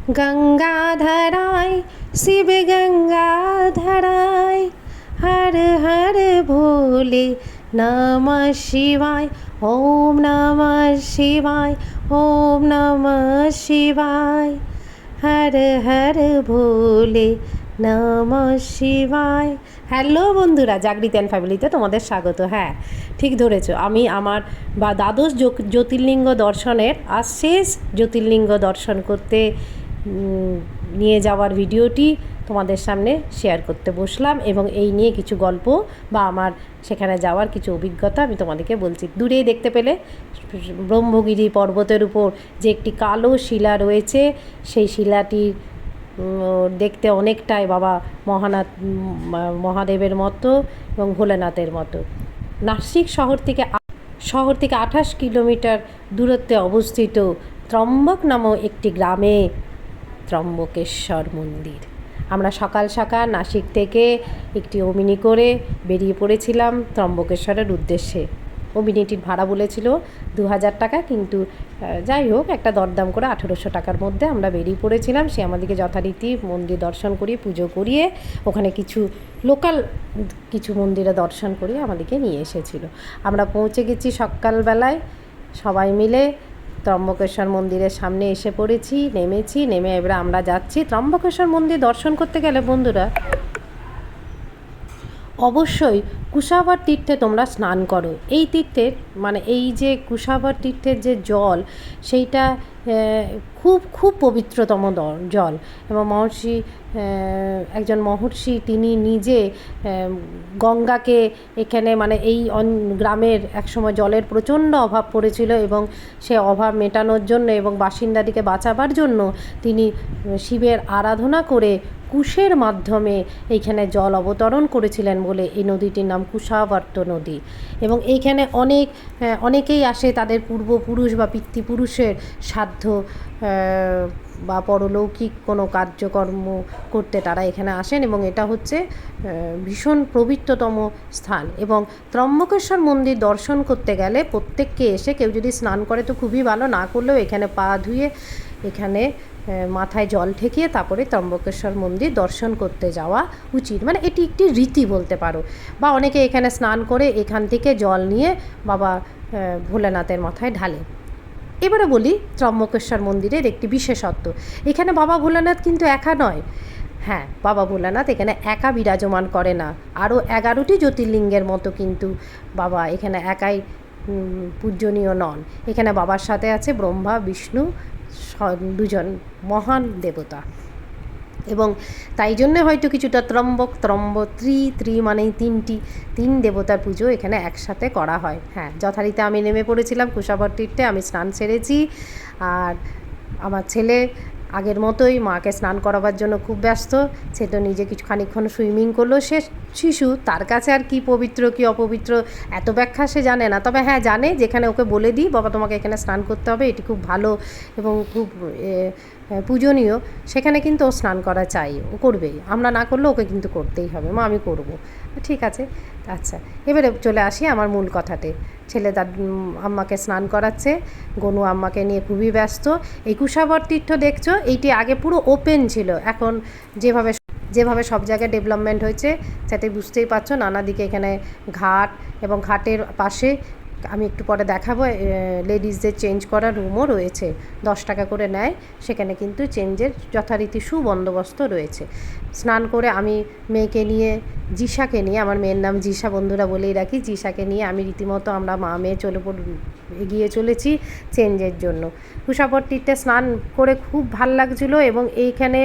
गंगाधराय शिव गंगाधराय हर हर भोले नमः शिवाय ओम नमः शिवाय ओम नमः शिवाय हर हर भोले নমঃ শিবায়। হ্যালো বন্ধুরা, জাগৃতি অ্যান্ড ফ্যামিলিতে তোমাদের স্বাগত। হ্যাঁ, ঠিক ধরেছো, আমি আমার দ্বাদশ জ্যোতির্লিঙ্গ দর্শনের আজ শেষ জ্যোতির্লিঙ্গ দর্শন করতে নিয়ে যাওয়ার ভিডিওটি তোমাদের সামনে শেয়ার করতে বসলাম এবং এই নিয়ে কিছু গল্প বা আমার সেখানে যাওয়ার কিছু অভিজ্ঞতা আমি তোমাদেরকে বলছি। দূরেই দেখতে পেলে ব্রহ্মগিরি পর্বতের উপর যে একটি কালো শিলা রয়েছে, সেই শিলাটির দেখতে অনেকটাই বাবা মহাদেবের মতো এবং ভোলেনাথের মতো। নাসিক শহর থেকে 28 কিলোমিটার দূরত্বে অবস্থিত ত্রম্বক নামক একটি গ্রামে ত্রম্বকেশ্বর মন্দির। আমরা সকাল সকাল নাসিক থেকে একটি ওমিনি করে বেরিয়ে পড়েছিলাম ত্রম্বকেশ্বরের উদ্দেশ্যে। ওমিনিটির ভাড়া বলেছিল 2000 টাকা, কিন্তু যাই হোক একটা দরদাম করে 1800 টাকার মধ্যে আমরা বেরিয়ে পড়েছিলাম। সে আমাদেরকে যথারীতি মন্দির দর্শন করিয়ে পুজো করিয়ে ওখানে কিছু লোকাল কিছু মন্দিরে দর্শন করিয়ে আমাদেরকে নিয়ে এসেছিল। আমরা পৌঁছে গেছি সকালবেলায়, সবাই মিলে ত্রম্বকেশ্বর মন্দিরের সামনে এসে পড়েছি, নেমে এবারে আমরা যাচ্ছি। ত্রম্বকেশ্বর মন্দির দর্শন করতে গেলে বন্ধুরা অবশ্যই কুশাবর তীর্থে তোমরা স্নান করো। এই তীর্থের মানে এই যে কুশাবর তীর্থের যে জল, সেইটা খুব খুব পবিত্রতম জল এবং একজন মহর্ষি তিনি নিজে গঙ্গাকে এখানে মানে এই গ্রামের একসময় জলের প্রচণ্ড অভাব পড়েছিল এবং সে অভাব মেটানোর জন্য এবং বাসিন্দাদিকে বাঁচাবার জন্য তিনি শিবের আরাধনা করে কুশের মাধ্যমে এইখানে জল অবতরণ করেছিলেন বলে এই নদীটির নাম কুশাবর্ত নদী। এবং এইখানে অনেকেই আসে তাদের পূর্বপুরুষ বা পিতৃপুরুষের সাধ্য বা পরলৌকিক কোনো কার্যকর্ম করতে তারা এখানে আসেন এবং এটা হচ্ছে ভীষণ পবিত্রতম স্থান। এবং ত্রম্বকেশ্বর মন্দির দর্শন করতে গেলে প্রত্যেককে এসে কেউ যদি স্নান করে তো খুবই ভালো, না করলেও এখানে পা ধুয়ে এখানে মাথায় জল ঠেকিয়ে তারপরে ত্রম্বকেশ্বর মন্দির দর্শন করতে যাওয়া উচিত। মানে এটি একটি রীতি বলতে পারো। বা অনেকে এখানে স্নান করে এখান থেকে জল নিয়ে বাবা ভোলেনাথের মাথায় ঢালে। এবারে বলি ত্রম্বকেশ্বর মন্দিরের একটি বিশেষত্ব। এখানে বাবা ভোলেনাথ কিন্তু একা নয়। হ্যাঁ, বাবা ভোলেনাথ এখানে একা বিরাজমান করে না, আরও 11টি জ্যোতির্লিঙ্গের মতো কিন্তু বাবা এখানে একাই পূজনীয় নন। এখানে বাবার সাথে আছে ব্রহ্মা বিষ্ণু, দুজন মহান দেবতা। এবং তাই জন্যে হয়তো কিছুটা ত্রি মানেই তিন দেবতার পুজো এখানে একসাথে করা হয়। হ্যাঁ, যথারীতি আমি নেমে পড়েছিলাম কুশাবর তীর্থে। আমি স্নান সেরেছি আর আমার ছেলে আগের মতোই মাকে স্নান করাবার জন্য খুব ব্যস্ত। সে তো নিজে খানিকক্ষণ সুইমিং করলো। সে শিশু, তার কাছে আর কি পবিত্র কি অপবিত্র এত ব্যাখ্যা সে জানে না। তবে হ্যাঁ জানে, যেখানে ওকে বলে দিই বাবা তোমাকে এখানে স্নান করতে হবে, এটি খুব ভালো এবং খুব পূজনীয়, সেখানে কিন্তু ও স্নান করা চাই, ও করবেই। আমরা না করলেও ওকে কিন্তু করতেই হবে। মা আমি করব, ঠিক আছে। আচ্ছা, এবারে চলে আসি আমার মূল কথাতে। ছেলে তার আম্মাকে স্নান করাচ্ছে, গনু আম্মাকে নিয়ে খুবই ব্যস্ত। এই কুশাবর তীর্থ দেখছো, এইটি আগে পুরো ওপেন ছিল। এখন যেভাবে সব জায়গায় ডেভেলপমেন্ট হয়েছে যাতে বুঝতেই পারছো, নানা দিকে এখানে ঘাট এবং ঘাটের পাশে আমি একটু পরে দেখাবো লেডিসদের চেঞ্জ করার রুমও রয়েছে। 10 টাকা করে নেয়, সেখানে কিন্তু চেঞ্জের যথারীতি সুবন্দোবস্ত রয়েছে। স্নান করে আমি মেয়েকে নিয়ে, জিসাকে নিয়ে, আমার মেয়ের নাম জিসা বন্ধুরা বলেই রাখি, জিসাকে নিয়ে আমি রীতিমতো আমরা মা মেয়ে এগিয়ে চলেছি চেঞ্জের জন্য। কুশাবর তীর্থে স্নান করে খুব ভাল লাগছিলো এবং এইখানে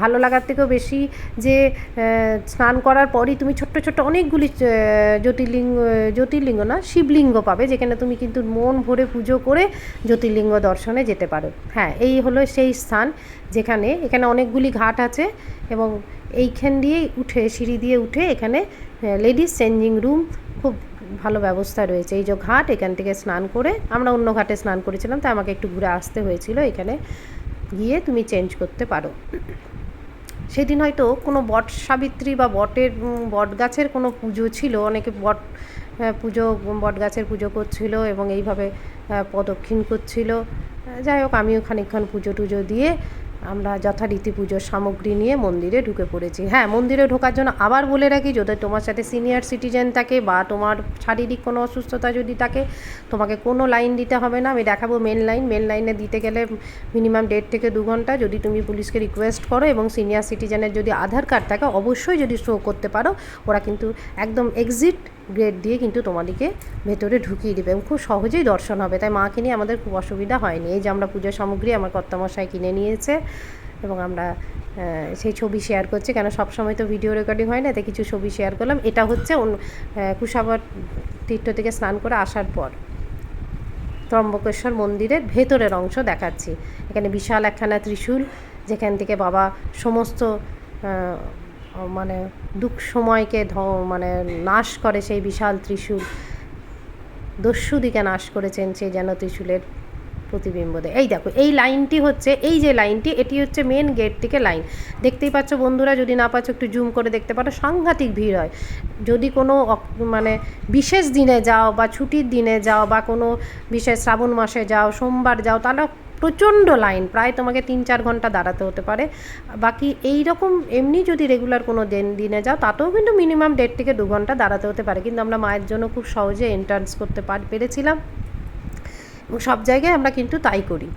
ভালো লাগার থেকেও বেশি যে স্নান করার পরই তুমি ছোট্ট ছোট্ট অনেকগুলি জ্যোতির্লিঙ্গ না শিবলিঙ্গ পাবে, যেখানে তুমি কিন্তু মন ভরে পুজো করে জ্যোতির্লিঙ্গ দর্শনে যেতে পারো। হ্যাঁ, এই হলো সেই স্থান যেখানে এখানে অনেকগুলি ঘাট আছে এবং এইখান দিয়েই সিঁড়ি দিয়ে উঠে এখানে লেডিস চেঞ্জিং রুম খুব ভালো ব্যবস্থা রয়েছে। এই যে ঘাট, এখান থেকে স্নান করে আমরা অন্য ঘাটে স্নান করেছিলাম, তাই আমাকে একটু ঘুরে আসতে হয়েছিল। এখানে গিয়ে তুমি চেঞ্জ করতে পারো। সেদিন হয়তো কোনো বট সাবিত্রী বা বট গাছের কোনো পুজো ছিল, অনেকে বট গাছের পুজো করছিল এবং এইভাবে প্রদক্ষিণ করছিল। যাই হোক, আমিও খানিকক্ষণ পুজো টুজো দিয়ে আমরা যথারীতি পুজোর সামগ্রী নিয়ে মন্দিরে ঢুকে পড়েছি। হ্যাঁ, মন্দিরে ঢোকার জন্য আবার বলে রাখি, যদি তোমার সাথে সিনিয়র সিটিজেন থাকে বা তোমার শারীরিক কোনো অসুস্থতা যদি থাকে, তোমাকে কোনো লাইন দিতে হবে না। আমি দেখাবো মেন লাইনে দিতে গেলে মিনিমাম 1.5 থেকে 2 ঘন্টা। যদি তুমি পুলিশকে রিকোয়েস্ট করো এবং সিনিয়র সিটিজেনের যদি আধার কার্ড থাকে অবশ্যই যদি শো করতে পারো, ওরা কিন্তু একদম এক্সিট গেট দিয়ে কিন্তু তোমাদেরকে ভেতরে ঢুকিয়ে দেবে এবং খুব সহজেই দর্শন হবে। তাই মাকে নিয়ে আমাদের খুব অসুবিধা হয়নি। এই যে আমরা পুজোর সামগ্রী আমার কর্তামশাই কিনে নিয়েছে এবং আমরা সেই ছবি শেয়ার করছি, কেন সবসময় তো ভিডিও রেকর্ডিং হয় না, তাই কিছু ছবি শেয়ার করলাম। এটা হচ্ছে কুশাবর তীর্থ থেকে স্নান করে আসার পর ত্রম্বকেশ্বর মন্দিরের ভেতরের অংশ দেখাচ্ছি। এখানে বিশাল একখানা ত্রিশূল, যেখান থেকে বাবা সমস্ত মানে দুঃখ সময়কে মানে নাশ করে সেই বিশাল ত্রিশূল, দস্যুদিকে নাশ করেছেন সেই যেন ত্রিশূলের প্রতিবিম্ব দেয়। এই দেখো এই লাইনটি হচ্ছে, এই যে লাইনটি, এটি হচ্ছে মেন গেট থেকে লাইন। দেখতেই পাচ্ছ বন্ধুরা, যদি না পাচ্ছ একটু জুম করে দেখতে পারো, সাংঘাতিক ভিড় হয়। যদি কোনো মানে বিশেষ দিনে যাও বা ছুটির দিনে যাও বা কোনো বিশেষ শ্রাবণ মাসে যাও, সোমবার যাও, তাহলে প্রচণ্ড লাইন, প্রায় তোমাকে 3-4 ঘন্টা দাঁড়াতে হতে পারে। বাকি এই রকম এমনি যদি রেগুলার কোনো দিনে যাও তাতেও কিন্তু মিনিমাম 1.5 থেকে 2 ঘন্টা দাঁড়াতে হতে পারে। কিন্তু আমরা মায়ের জন্য খুব সহজে এন্ট্রান্স করতে পেরেছিলাম এবং সব জায়গায় আমরা কিন্তু তাই করি।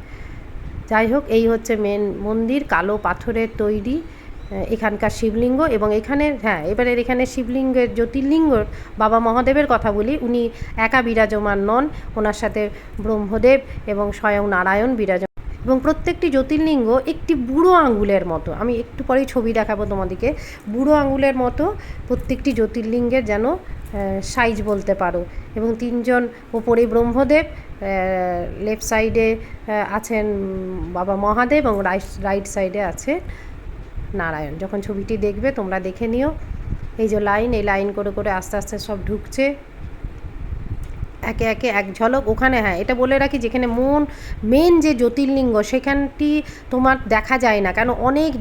যাই হোক, এই হচ্ছে মেন মন্দির, কালো পাথরের তৈরি এখানকার শিবলিঙ্গ। এবং এখানে এবারে এখানে শিবলিঙ্গের জ্যোতির্লিঙ্গ বাবা মহাদেবের কথা বলি। উনি একা বিরাজমান নন, ওনার সাথে ব্রহ্মদেব এবং স্বয়ং নারায়ণ বিরাজমান। এবং প্রত্যেকটি জ্যোতির্লিঙ্গ একটি বুড়ো আঙুলের মতো, আমি একটু পরেই ছবি দেখাবো তোমাদেরকে, বুড়ো আঙুলের মতো প্রত্যেকটি জ্যোতির্লিঙ্গের যেন সাইজ বলতে পারো। এবং 3জন ওপরে ব্রহ্মদেব, লেফট সাইডে আছেন বাবা মহাদেব এবং রাইট সাইডে আছে নারায়ণ। যখন ছবিটি দেখবে তোমরা দেখে নিও। এই যে লাইন, এই লাইন করে করে আস্তে আস্তে সব ঢুকছে একে একে এক ঝলক। ওখানে এটা বলে রাখি, যেখানে মেন যে জ্যোতির্লিঙ্গ সেখানটি তোমার দেখা যায় না, কেন অনেক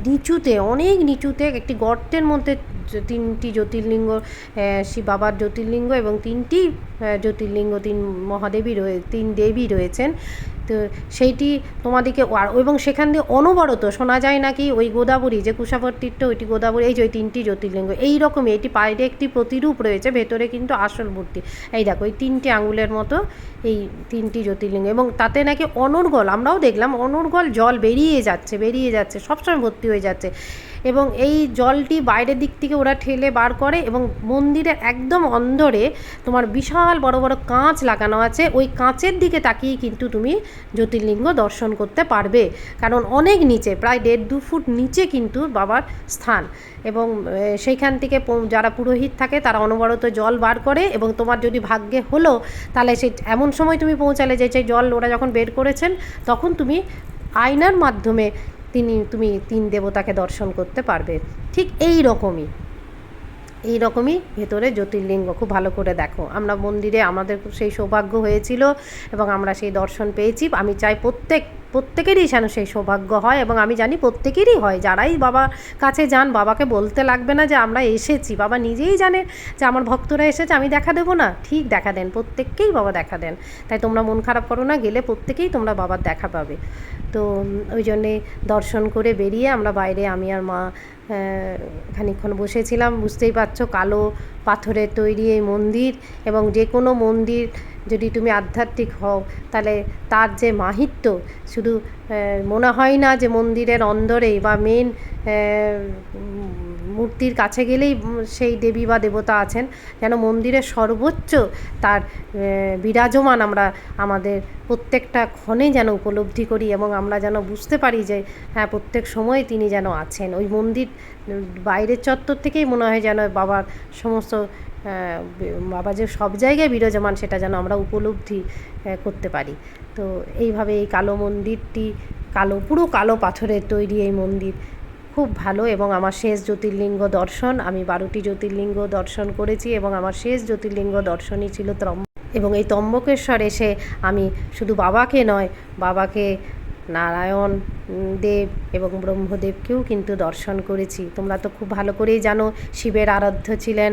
নিচুতে একটি গর্তের মধ্যে 3টি জ্যোতির্লিঙ্গ, শিব বাবার জ্যোতির্লিঙ্গ এবং 3টি জ্যোতির্লিঙ্গ, 3 মহাদেবী 3 দেবী রয়েছেন। তো সেইটি তোমাদেরকে, এবং সেখান দিয়ে অনবরত শোনা যায় নাকি ওই গোদাবরী যে কুশাবর তীর্থ, ওইটি গোদাবরী, এই যে ওই 3টি জ্যোতির্লিঙ্গ এই রকমই, এটি বাইরে একটি প্রতিরূপ রয়েছে, ভেতরে কিন্তু আসল মূর্তি। এই দেখো এই 3টি আঙুলের মতো এই 3টি জ্যোতির্লিঙ্গ, এবং তাতে নাকি অনর্গল, আমরাও দেখলাম অনর্গল জল বেরিয়ে যাচ্ছে, সবসময় ভর্তি হয়ে যাচ্ছে। এবং এই জলটি বাইরের দিক থেকে ওরা ঠেলে বার করে এবং মন্দিরের একদম অন্দরে তোমার বিশাল বড় বড় কাঁচ লাগানো আছে, ওই কাঁচের দিকে তাকিয়ে কিন্তু তুমি জ্যোতির্লিঙ্গ দর্শন করতে পারবে। কারণ অনেক নিচে, প্রায় 1.5-2 ফুট নিচে কিন্তু বাবার স্থান। এবং সেইখান থেকে যারা পুরোহিত থাকে তারা অনবরত জল বার করে, এবং তোমার যদি ভাগ্যে হলো তাহলে সেই এমন সময় তুমি পৌঁছালে যে সেই জল ওরা যখন বের করেছেন তখন তুমি আয়নার মাধ্যমে তুমি 3 দেবতাকে দর্শন করতে পারবে। ঠিক এই রকমই ভেতরে জ্যোতির্লিঙ্গ, খুব ভালো করে দেখো। আমরা মন্দিরে আমাদের সেই সৌভাগ্য হয়েছিল এবং আমরা সেই দর্শন পেয়েছি। আমি চাই প্রত্যেকেরই যেন সেই সৌভাগ্য হয়, এবং আমি জানি প্রত্যেকেরই হয়। যারাই বাবার কাছে যান, বাবাকে বলতে লাগবে না যে আমরা এসেছি, বাবা নিজেই জানেন যে আমার ভক্তরা এসেছে, আমি দেখা দেবো না, ঠিক দেখা দেন, প্রত্যেককেই বাবা দেখা দেন। তাই তোমরা মন খারাপ করো না, গেলে প্রত্যেকেই তোমরা বাবার দেখা পাবে। তো ওই জন্যে দর্শন করে বেরিয়ে আমরা বাইরে, আমি আর মা খানিকক্ষণ বসেছিলাম। বুঝতেই পারছো কালো পাথরের তৈরি এই মন্দির, এবং যে কোনো মন্দির যদি তুমি আধ্যাত্মিক হও তাহলে তার যে মাহিত্য, শুধু মনে হয় না যে মন্দিরের অন্দরেই বা মেন মূর্তির কাছে গেলেই সেই দেবী বা দেবতা আছেন, যেন মন্দিরের সর্বোচ্চ তার বিরাজমান আমরা আমাদের প্রত্যেকটা ক্ষণে যেন উপলব্ধি করি, এবং আমরা যেন বুঝতে পারি যে হ্যাঁ প্রত্যেক সময় তিনি যেন আছেন। ওই মন্দির বাইরের চত্বর থেকেই মনে হয় যেন বাবার সমস্ত বাবা যে সব জায়গায় বিরাজমান সেটা যেন আমরা উপলব্ধি করতে পারি। তো এইভাবে এই কালো মন্দিরটি, পুরো কালো পাথরের তৈরি এই মন্দির খুব ভালো। এবং আমার শেষ জ্যোতির্লিঙ্গ দর্শন, আমি 12টি জ্যোতির্লিঙ্গ দর্শন করেছি এবং আমার শেষ জ্যোতির্লিঙ্গ দর্শনই ছিল এবং এই ত্রম্বকেশ্বর এসে আমি শুধু বাবাকে নয়, বাবাকে নারায়ণ দেব এবং ব্রহ্মদেবকেও কিন্তু দর্শন করেছি। তোমরা তো খুব ভালো করেই জানো শিবের আরাধ্য ছিলেন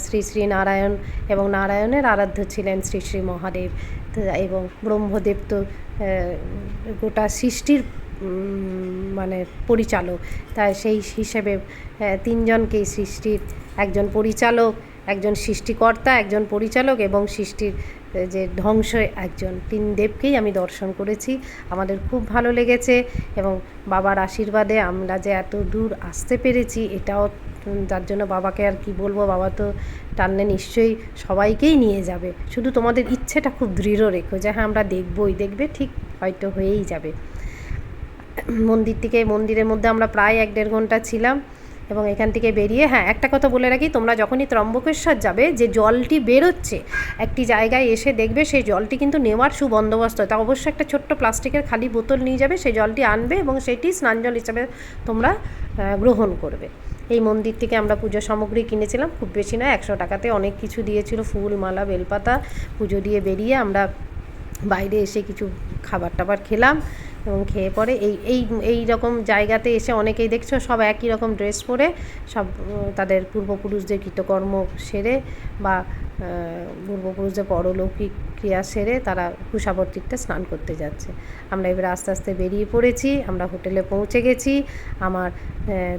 শ্রী শ্রী নারায়ণ, এবং নারায়ণের আরাধ্য ছিলেন শ্রী শ্রী মহাদেব, এবং ব্রহ্মদেব তো গোটা সৃষ্টির মানে পরিচালক, তাই সেই হিসেবে তিনজনকেই সৃষ্টির, একজন পরিচালক, একজন সৃষ্টিকর্তা, একজন পরিচালক এবং সৃষ্টির যে ধ্বংস একজন, তিন দেবকেই আমি দর্শন করেছি। আমাদের খুব ভালো লেগেছে এবং বাবার আশীর্বাদে আমরা যে এত দূর আসতে পেরেছি, এটাও তার জন্য বাবাকে আর কি বলবো, বাবা তো টানলে নিশ্চয়ই সবাইকেই নিয়ে যাবে। শুধু তোমাদের ইচ্ছেটা খুব দৃঢ় রেখো যে হ্যাঁ আমরা দেখবই, দেখবে ঠিক হয়তো হয়েই যাবে। মন্দিরের মধ্যে আমরা প্রায় 1-1.5 ঘন্টা ছিলাম এবং এখান থেকে বেরিয়ে, হ্যাঁ একটা কথা বলে রাখি, তোমরা যখনই ত্রম্বকেশ্বর যাবে, যে জলটি বেরোচ্ছে একটি জায়গায় এসে দেখবে সেই জলটি কিন্তু নেওয়ার সুবন্দোবস্ত, তা অবশ্যই একটা ছোট্ট প্লাস্টিকের খালি বোতল নিয়ে যাবে, সেই জলটি আনবে এবং সেটি স্নান জল হিসাবে তোমরা গ্রহণ করবে। এই মন্দির থেকে আমরা পুজো সামগ্রী কিনেছিলাম, খুব বেশি নয়, 100 টাকাতে অনেক কিছু দিয়েছিল, ফুল মালা বেলপাতা। পুজো দিয়ে বেরিয়ে আমরা বাইরে এসে কিছু খাবার টাবার খেলাম এবং খেয়ে পরে এই রকম জায়গাতে এসে অনেকেই দেখছো সব একই রকম ড্রেস পরে, সব তাদের পূর্বপুরুষদের কৃতকর্ম সেরে বা পূর্বপুরুষদের পরলৌকিক ক্রিয়া সেরে তারা কুশাবর তীর্থে স্নান করতে যাচ্ছে। আমরা এবারে আস্তে আস্তে বেরিয়ে পড়েছি, আমরা হোটেলে পৌঁছে গেছি।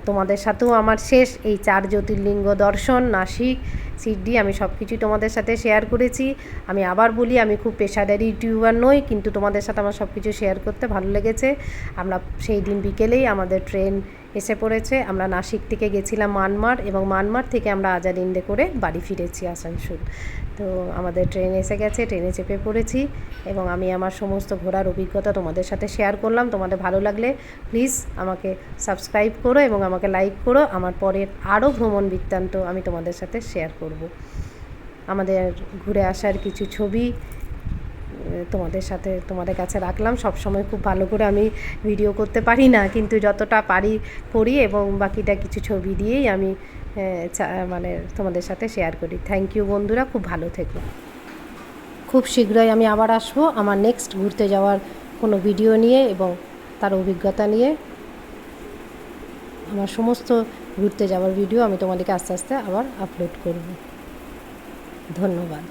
তোমাদের সাথেও আমার শেষ এই 4 জ্যোতির্লিঙ্গ দর্শন, নাসিক, শিরডি, আমি সব কিছুই তোমাদের সাথে শেয়ার করেছি। আমি আবার বলি, আমি খুব পেশাদারি ইউটিউবার নই, কিন্তু তোমাদের সাথে আমার সব কিছু শেয়ার করতে ভালো লেগেছে। আমরা সেই দিন বিকেলেই আমাদের ট্রেন এসে পড়েছে। আমরা নাসিক থেকে গেছিলাম মানমার এবং মানমার থেকে আমরা আজাদিন্ডে করে বাড়ি ফিরেছি আসানসোল। তো আমাদের ট্রেন এসে গেছে, ট্রেনে চেপে পড়েছি এবং আমি আমার সমস্ত ঘোরার অভিজ্ঞতা তোমাদের সাথে শেয়ার করলাম। তোমাদের ভালো লাগলে প্লিজ আমাকে সাবস্ক্রাইব করো এবং আমাকে লাইক করো। আমার পরের আরও ভ্রমণ বৃত্তান্ত আমি তোমাদের সাথে শেয়ার করব। আমাদের ঘুরে আসার কিছু ছবি তোমাদের কাছে রাখলাম। সব সময় খুব ভালো করে আমি ভিডিও করতে পারি না, কিন্তু যতটা পারি করি এবং বাকিটা কিছু ছবি দিয়েই আমি মানে তোমাদের সাথে শেয়ার করি। থ্যাংক ইউ বন্ধুরা, খুব ভালো থেকো। খুব শীঘ্রই আমি আবার আসবো আমার নেক্সট ঘুরতে যাওয়ার কোনো ভিডিও নিয়ে এবং তার অভিজ্ঞতা নিয়ে। আমার সমস্ত ঘুরতে যাওয়ার ভিডিও আমি তোমাদেরকে আস্তে আস্তে আবার আপলোড করব। ধন্যবাদ।